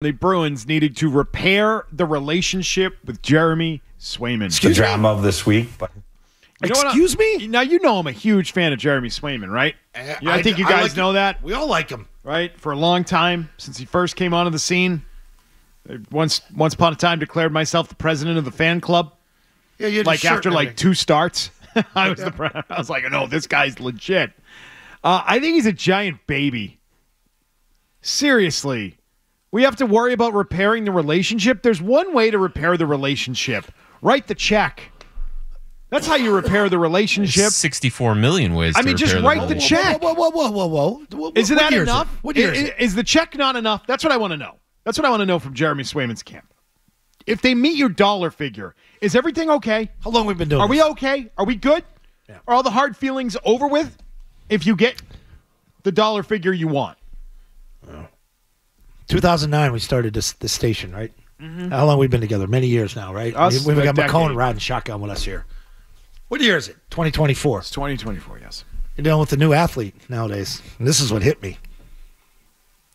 The Bruins needed to repair the relationship with Jeremy Swayman. The drama of this week. But Excuse me? Now, you know I'm a huge fan of Jeremy Swayman, right? I think you guys know that. We all like him. Right? For a long time, since he first came onto the scene. Once upon a time, declared myself the president of the fan club. Yeah, you like after like 2 starts. I was like, no, this guy's legit. I think he's a giant baby. Seriously. We have to worry about repairing the relationship. There's one way to repair the relationship. Write the check. That's how you repair the relationship. There's 64 million ways to just repair write the check. Whoa. Isn't that enough? What year is it? Is the check not enough? That's what I want to know. That's what I want to know from Jeremy Swayman's camp. If they meet your dollar figure, is everything okay? How long have we been doing Are this? we okay? Are we good? Yeah. Are all the hard feelings over with if you get the dollar figure you want? 2009, we started this station, right? Mm-hmm. How long have we been together? Many years now, right? Us, We've got a McKone decade. riding shotgun with us here. What year is it? 2024. It's 2024, yes. You're dealing with a new athlete nowadays. And this is what hit me.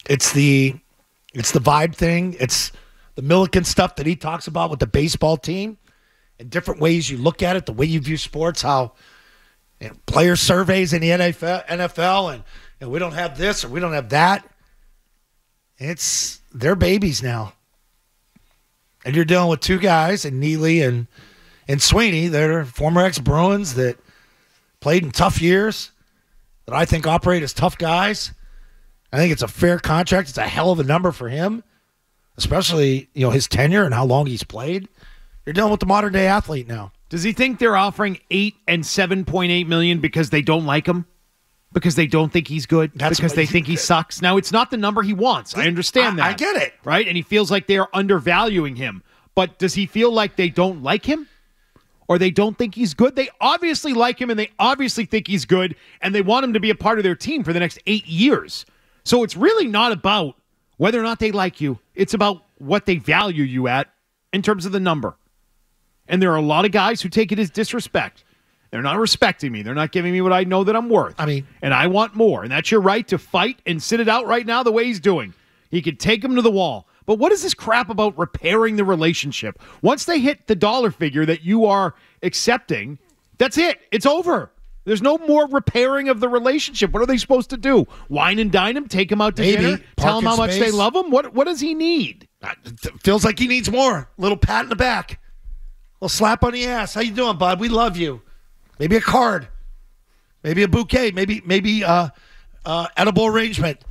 It's the vibe thing. It's the Milliken stuff that he talks about with the baseball team and different ways you look at it, the way you view sports, how player surveys in the NFL and we don't have this or we don't have that. It's their babies now. And you're dealing with 2 guys, and Neely and Sweeney, that are former ex-Bruins that played in tough years, that I think operate as tough guys. I think it's a fair contract. It's a hell of a number for him, especially his tenure and how long he's played. You're dealing with the modern-day athlete now. Does he think they're offering $8 and $7.8 million because they don't like him? Because they don't think he's good? Because they think he sucks? Now, it's not the number he wants. I understand that. I get it. Right? And he feels like they are undervaluing him. But does he feel like they don't like him? Or they don't think he's good? They obviously like him, and they obviously think he's good, and they want him to be a part of their team for the next 8 years. So it's really not about whether or not they like you. It's about what they value you at in terms of the number. And there are a lot of guys who take it as disrespect. They're not respecting me. They're not giving me what I know that I'm worth. And I want more. And that's your right to fight and sit it out right now the way he's doing. He could take him to the wall. But what is this crap about repairing the relationship? Once they hit the dollar figure that you are accepting, that's it. It's over. There's no more repairing of the relationship. What are they supposed to do? Wine and dine him? Take him out to dinner? Tell him how much they love him? What does he need? Feels like he needs more. Little pat in the back. Little slap on the ass. How you doing, bud? We love you. Maybe a card. Maybe a bouquet. Maybe edible arrangement.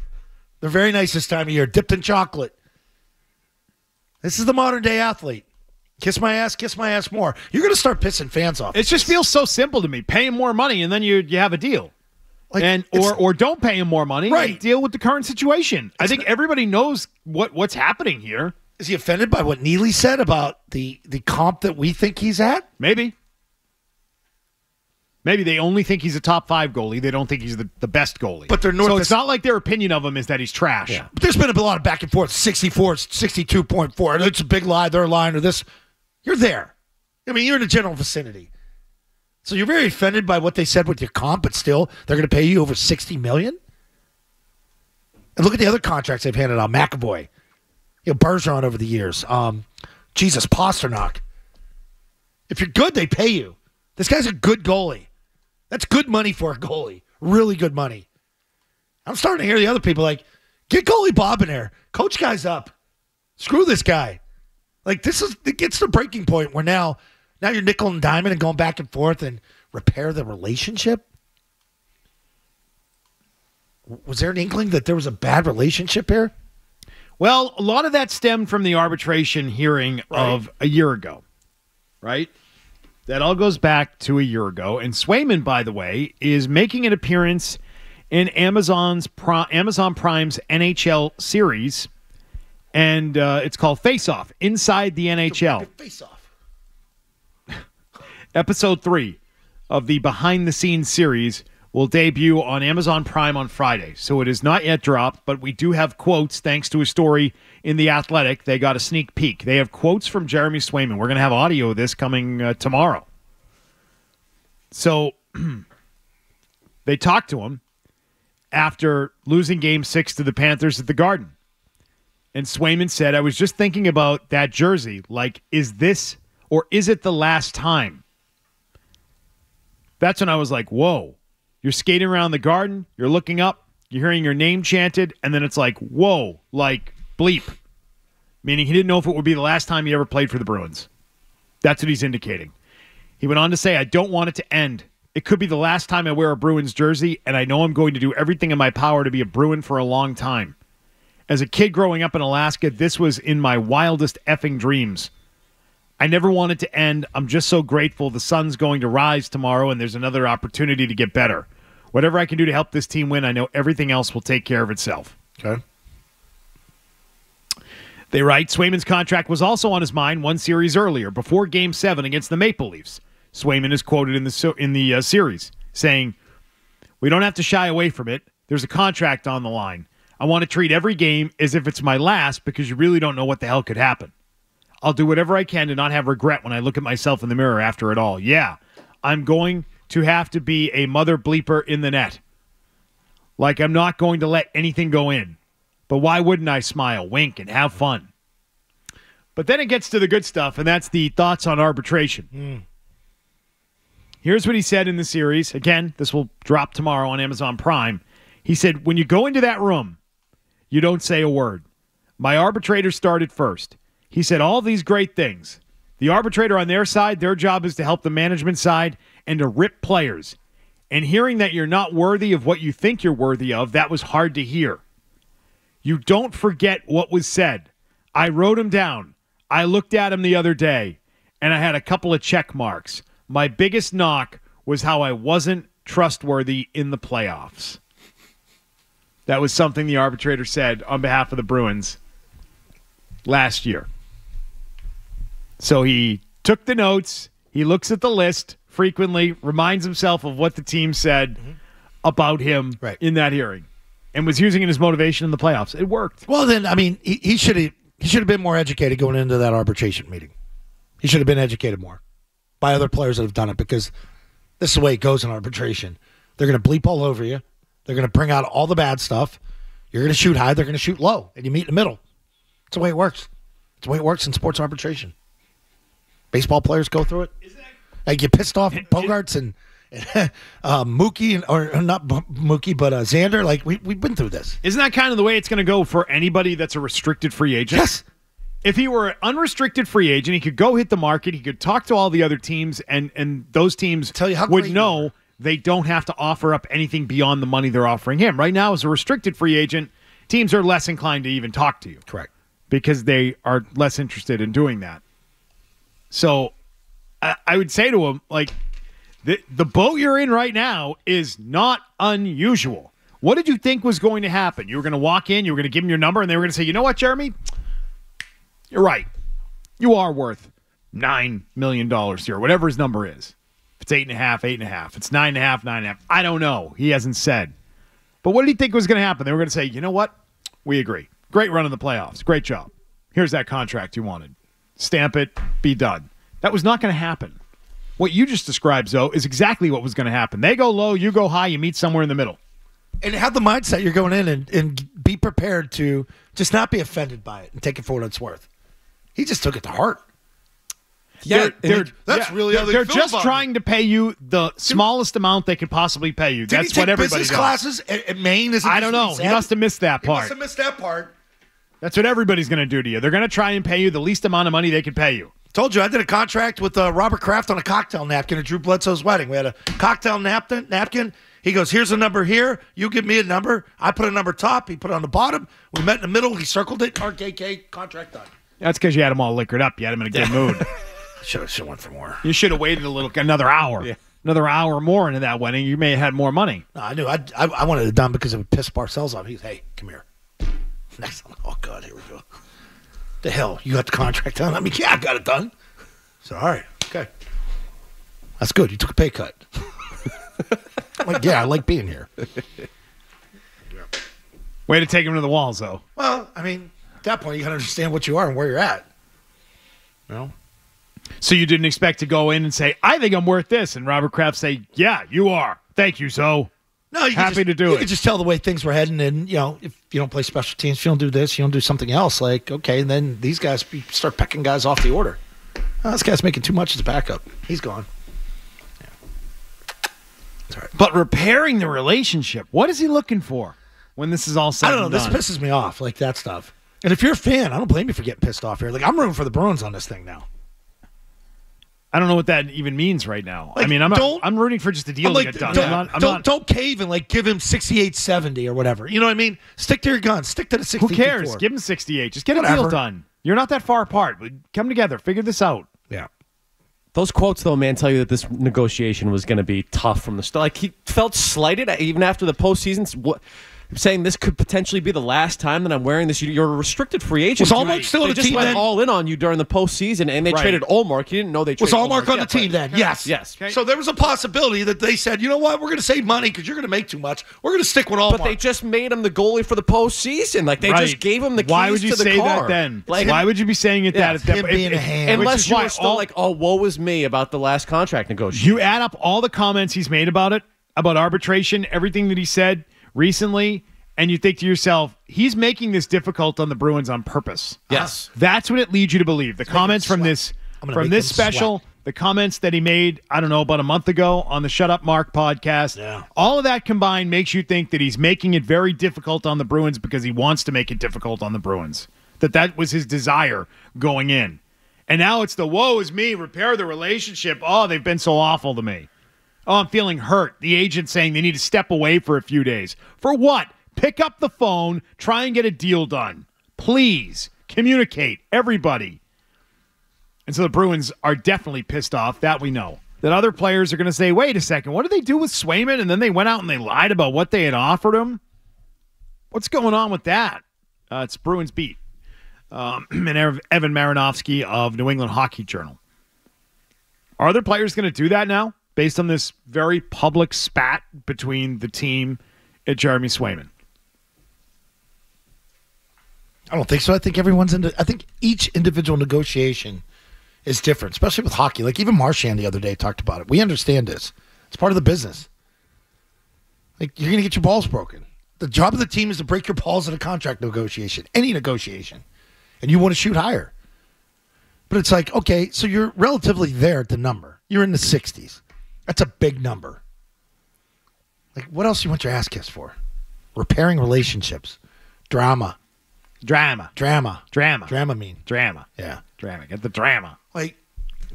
They're very nice this time of year. Dipped in chocolate. This is the modern day athlete. Kiss my ass more. You're going to start pissing fans off. It just feels so simple to me. Pay him more money, and then you have a deal. Or don't pay him more money. Right. And deal with the current situation. I think everybody knows what's happening here. Is he offended by what Neely said about the comp that we think he's at? Maybe they only think he's a top 5 goalie. They don't think he's the best goalie. But they're so it's not like their opinion of him is that he's trash. Yeah. But there's been a lot of back and forth. 64, 62.4. It's a big lie. They're lying or this. You're there. I mean, you're in the general vicinity. So you're very offended by what they said with your comp, but still they're going to pay you over $60 million? And look at the other contracts they've handed out. McAvoy. Bertrand over the years. Pasternak. If you're good, they pay you. This guy's a good goalie. That's good money for a goalie. Really good money. I'm starting to hear the other people like, get goalie Bob in there. Coach guys up. Screw this guy. Like, it gets to the breaking point where now you're nickel and diamond and going back and forth and repair the relationship. Was there an inkling that there was a bad relationship here? Well, a lot of that stemmed from the arbitration hearing of a year ago, right? That all goes back to a year ago. And Swayman, by the way, is making an appearance in Amazon Prime's NHL series, and it's called Face Off, Inside the NHL. Face Off. Episode 3 of the behind-the-scenes series will debut on Amazon Prime on Friday. So it is not yet dropped, but we do have quotes thanks to a story in The Athletic. They got a sneak peek. They have quotes from Jeremy Swayman. We're going to have audio of this coming tomorrow. So they talked to him after losing Game 6 to the Panthers at the Garden. And Swayman said, I was just thinking about that jersey. Like, is this or is it the last time? That's when I was like, whoa. You're skating around the Garden. You're looking up. You're hearing your name chanted. And then it's like, whoa, like bleep. Meaning he didn't know if it would be the last time he ever played for the Bruins. That's what he's indicating. He went on to say, I don't want it to end. It could be the last time I wear a Bruins jersey, and I know I'm going to do everything in my power to be a Bruin for a long time. As a kid growing up in Alaska, this was in my wildest effing dreams. I never wanted to end. I'm just so grateful the sun's going to rise tomorrow, and there's another opportunity to get better. Whatever I can do to help this team win, I know everything else will take care of itself. Okay. They write, Swayman's contract was also on his mind one series earlier, before Game 7 against the Maple Leafs. Swayman is quoted in the series, saying, we don't have to shy away from it. There's a contract on the line. I want to treat every game as if it's my last because you really don't know what the hell could happen. I'll do whatever I can to not have regret when I look at myself in the mirror after it all. Yeah, I'm going to have to be a mother bleeper in the net. Like I'm not going to let anything go in. But why wouldn't I smile, wink, and have fun? But then it gets to the good stuff, and that's the thoughts on arbitration. Here's what he said in the series. Again, this will drop tomorrow on Amazon Prime. He said, when you go into that room, you don't say a word. My arbitrator started first. He said all these great things. The arbitrator on their side, their job is to help the management side and to rip players. And hearing that you're not worthy of what you think you're worthy of, that was hard to hear. You don't forget what was said. I wrote him down. I looked at him the other day, and I had a couple of check marks. My biggest knock was how I wasn't trustworthy in the playoffs. That was something the arbitrator said on behalf of the Bruins last year. So he took the notes. He looks at the list frequently, reminds himself of what the team said about him in that hearing, and was using it as motivation in the playoffs. It worked. Well, then, I mean, he should have been more educated going into that arbitration meeting. He should have been educated more by other players that have done it, because this is the way it goes in arbitration. They're going to bleep all over you. They're going to bring out all the bad stuff. You're going to shoot high. They're going to shoot low, and you meet in the middle. It's the way it works. It's the way it works in sports arbitration. Baseball players go through it. Like get pissed off at Bogarts and Mookie, or not Mookie, but Xander. Like we've been through this. Isn't that kind of the way it's going to go for anybody that's a restricted free agent? Yes. If he were an unrestricted free agent, he could go hit the market. He could talk to all the other teams, and those teams would know they don't have to offer up anything beyond the money they're offering him. Right now, as a restricted free agent, teams are less inclined to even talk to you. Correct. Because they are less interested in doing that. So I would say to him, like, the boat you're in right now is not unusual. What did you think was going to happen? You were going to walk in, you were going to give him your number, and they were going to say, you know what, Jeremy? You're right. You are worth $9 million here, whatever his number is. If it's 8.5, 8.5. If it's 9.5, 9.5. I don't know. He hasn't said. But what did he think was going to happen? They were going to say, you know what? We agree. Great run in the playoffs. Great job. Here's that contract you wanted. Stamp it. Be done. That was not going to happen. What you just described, Zoe, is exactly what was going to happen. They go low, you go high, you meet somewhere in the middle. And have the mindset you're going in and be prepared to just not be offended by it and take it for what it's worth. He just took it to heart. Yeah, that's really how they they're feel just about trying to pay you the smallest amount they could possibly pay you. That's what everybody does. Business classes at Maine? I don't know. He must have missed that part. He must have missed that part. That's what everybody's going to do to you. They're going to try and pay you the least amount of money they can pay you. Told you, I did a contract with Robert Kraft on a cocktail napkin at Drew Bledsoe's wedding. We had a cocktail napkin. He goes, here's a number here. You give me a number. I put a number top. He put it on the bottom. We met in the middle. He circled it. RKK, contract done. That's because you had them all liquored up. You had them in a good mood. Should have went for more. You should have waited another hour. Yeah. Another hour more into that wedding. You may have had more money. No, I knew. I wanted it done because it would piss Parcells off. He's, hey, come here. Next one. Oh, God, here we go. The hell? You got the contract done? I mean, yeah, I got it done. So, all right. Okay. That's good. You took a pay cut. I'm like, yeah, I like being here. Way to take him to the walls, though. Well, I mean, at that point, you got to understand what you are and where you're at. You know? So you didn't expect to go in and say, I think I'm worth this. And Robert Kraft say, yeah, you are. Thank you, so. No, you happy to do you it. can just tell the way things were heading, and if you don't play special teams, if you don't do this, you don't do something else. Like, okay, then these guys start pecking guys off the order. Oh, this guy's making too much as a backup. He's gone. Yeah. It's all right. But repairing the relationship, what is he looking for when this is all said? I don't know. and This done? pisses me off, like that stuff. And if you're a fan, I don't blame you for getting pissed off here. Like, I'm rooting for the Bruins on this thing now. I don't know what that even means right now. Like, I mean, I'm rooting for just a deal to get done. Don't cave and give him 68-70 or whatever. You know what I mean? Stick to your guns. Stick to the 60. Who cares? Give him 68. Just get a deal done. You're not that far apart. Come together. Figure this out. Yeah. Those quotes, though, man, tell you that this negotiation was going to be tough from the start. Like, he felt slighted even after the postseason. Saying this could potentially be the last time that I'm wearing this. You're a restricted free agent. Was Allmark still on the team They just went then? all in on you during the postseason, and they traded Allmark. You didn't know they traded Was Allmark on the team then? Yes. Yes. Okay. So there was a possibility that they said, you know what, we're going to save money because you're going to make too much. We're going to stick with Allmark. But they just made him the goalie for the postseason. Like, they just gave him the keys Why would you to the say car. that then? Like, why would you be saying it that at that him being a hand. unless you why were still like, oh, woe is me about the last contract negotiation. You add up all the comments he's made about it, about arbitration, everything that he said recently, and you think to yourself, he's making this difficult on the Bruins on purpose. Yes. That's what it leads you to believe. The comments from this special, sweat. the comments that he made, I don't know, about a month ago on the Shut Up Marc podcast, all of that combined makes you think that he's making it very difficult on the Bruins because he wants to make it difficult on the Bruins. That was his desire going in. And now it's the woe is me, repair the relationship. Oh, they've been so awful to me. Oh, I'm feeling hurt. The agent saying they need to step away for a few days. For what? Pick up the phone, try and get a deal done. Please communicate, everybody. And so the Bruins are definitely pissed off, that we know. That other players are going to say, wait a second, what did they do with Swayman? And then they went out and they lied about what they had offered him? What's going on with that? It's Bruins Beat. And Evan Marinofsky of New England Hockey Journal. Are other players going to do that now, based on this very public spat between the team and Jeremy Swayman? I don't think so. I think I think each individual negotiation is different, especially with hockey. Like even Marchand the other day talked about it. We understand this. It's part of the business. Like you're going to get your balls broken. The job of the team is to break your balls in a contract negotiation, any negotiation. And you want to shoot higher. But it's like, okay, so you're relatively there at the number. You're in the 60s. That's a big number. Like what else do you want your ass kissed for? Repairing relationships. Drama. Drama. Drama. Drama. Yeah. Drama. Get the drama. Like,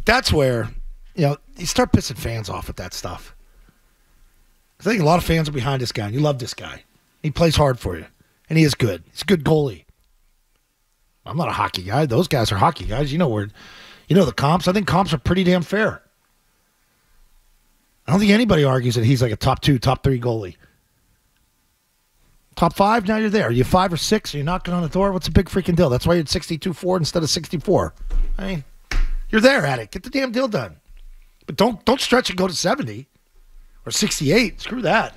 that's where, you start pissing fans off with that stuff. I think a lot of fans are behind this guy, and you love this guy. He plays hard for you, and he is good. He's a good goalie. I'm not a hockey guy. Those guys are hockey guys. You know the comps. I think comps are pretty damn fair. I don't think anybody argues that he's like a top 2, top 3 goalie. Top 5, now you're there. Are you 5 or 6? Are you knocking on the door? What's a big freaking deal? That's why you're at 62-4 instead of 64. I mean, you're there at it. Get the damn deal done. But don't stretch and go to 70 or 68. Screw that.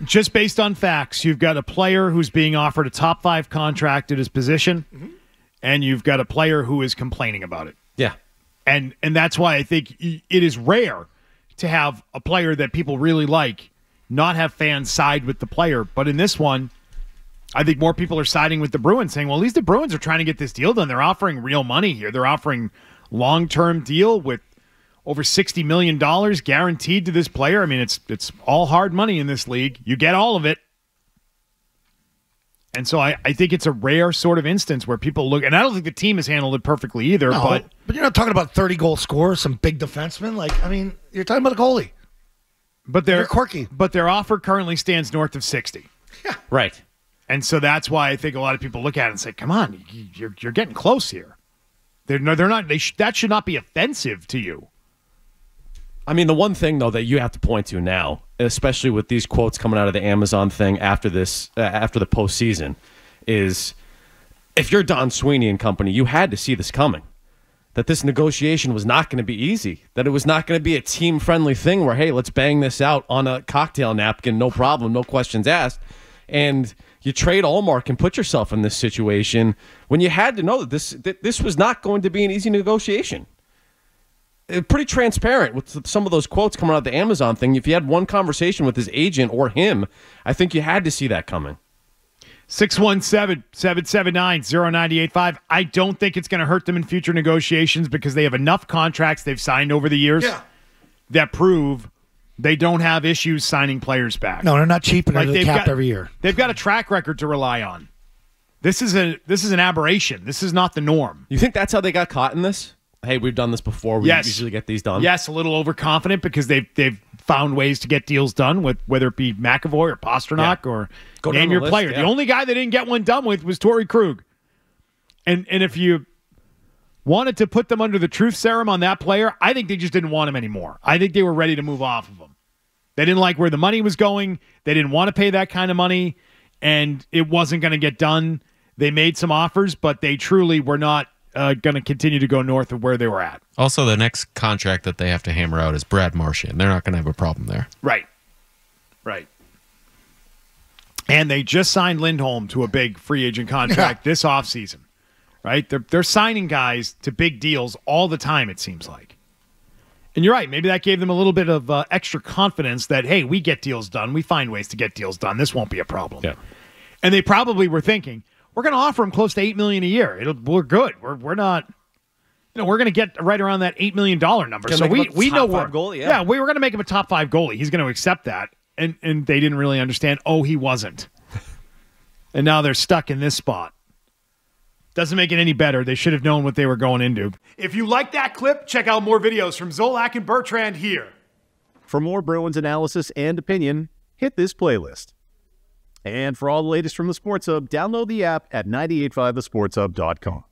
Just based on facts, you've got a player who's being offered a top 5 contract at his position, and you've got a player who is complaining about it. Yeah. And that's why I think it is rare to have a player that people really like not have fans side with the player. But in this one, I think more people are siding with the Bruins, saying, well, at least the Bruins are trying to get this deal done. They're offering real money here. They're offering long-term deal with over $60 million guaranteed to this player. I mean, it's all hard money in this league. You get all of it. And so I think it's a rare sort of instance where people look, and I don't think the team has handled it perfectly either. No, but you're not talking about 30-goal scorers, some big defensemen. Like, I mean, you're talking about a goalie. But they're quirky. But their offer currently stands north of 60. Yeah. Right. And so that's why I think a lot of people look at it and say, come on, you're getting close here. They're not. That should not be offensive to you. I mean, the one thing, though, that you have to point to now, especially with these quotes coming out of the Amazon thing after the postseason, is if you're Don Sweeney and company, you had to see this coming. That this negotiation was not going to be easy. That it was not going to be a team-friendly thing where, hey, let's bang this out on a cocktail napkin, no problem, no questions asked. And you trade Allmark and put yourself in this situation when you had to know that this was not going to be an easy negotiation. pretty transparent with some of those quotes coming out of the Amazon thing. If you had one conversation with his agent or him, I think you had to see that coming. 617-779-0985. I don't think it's going to hurt them in future negotiations because they have enough contracts they've signed over the years that prove they don't have issues signing players back. No, they're not cheaping the cap every year. They've got a track record to rely on. This is an aberration. This is not the norm. You think that's how they got caught in this? Hey, we've done this before. We usually get these done. Yes, a little overconfident because they've found ways to get deals done with whether it be McAvoy or Pasternak or name your player. The only guy they didn't get one done with was Torrey Krug. And if you wanted to put them under the truth serum on that player, I think they just didn't want him anymore. I think they were ready to move off of him. They didn't like where the money was going. They didn't want to pay that kind of money, and it wasn't going to get done. They made some offers, but they truly were not going to continue to go north of where they were at. Also, the next contract that they have to hammer out is Brad Marchand. They're not going to have a problem there. Right. And they just signed Lindholm to a big free agent contract this offseason. Right? They're signing guys to big deals all the time, it seems like. And you're right. Maybe that gave them a little bit of extra confidence that, hey, we get deals done. We find ways to get deals done. This won't be a problem. Yeah. And they probably were thinking, we're going to offer him close to $8 million a year. We're good. We're not, we're going to get right around that $8 million number. So we know we're goalie. Yeah, we were going to make him a top 5 goalie. He's going to accept that. And they didn't really understand. Oh, he wasn't. And now they're stuck in this spot. Doesn't make it any better. They should have known what they were going into. If you like that clip, check out more videos from Zolak and Bertrand here. For more Bruins analysis and opinion, hit this playlist. And for all the latest from the Sports Hub, download the app at 985thesportshub.com.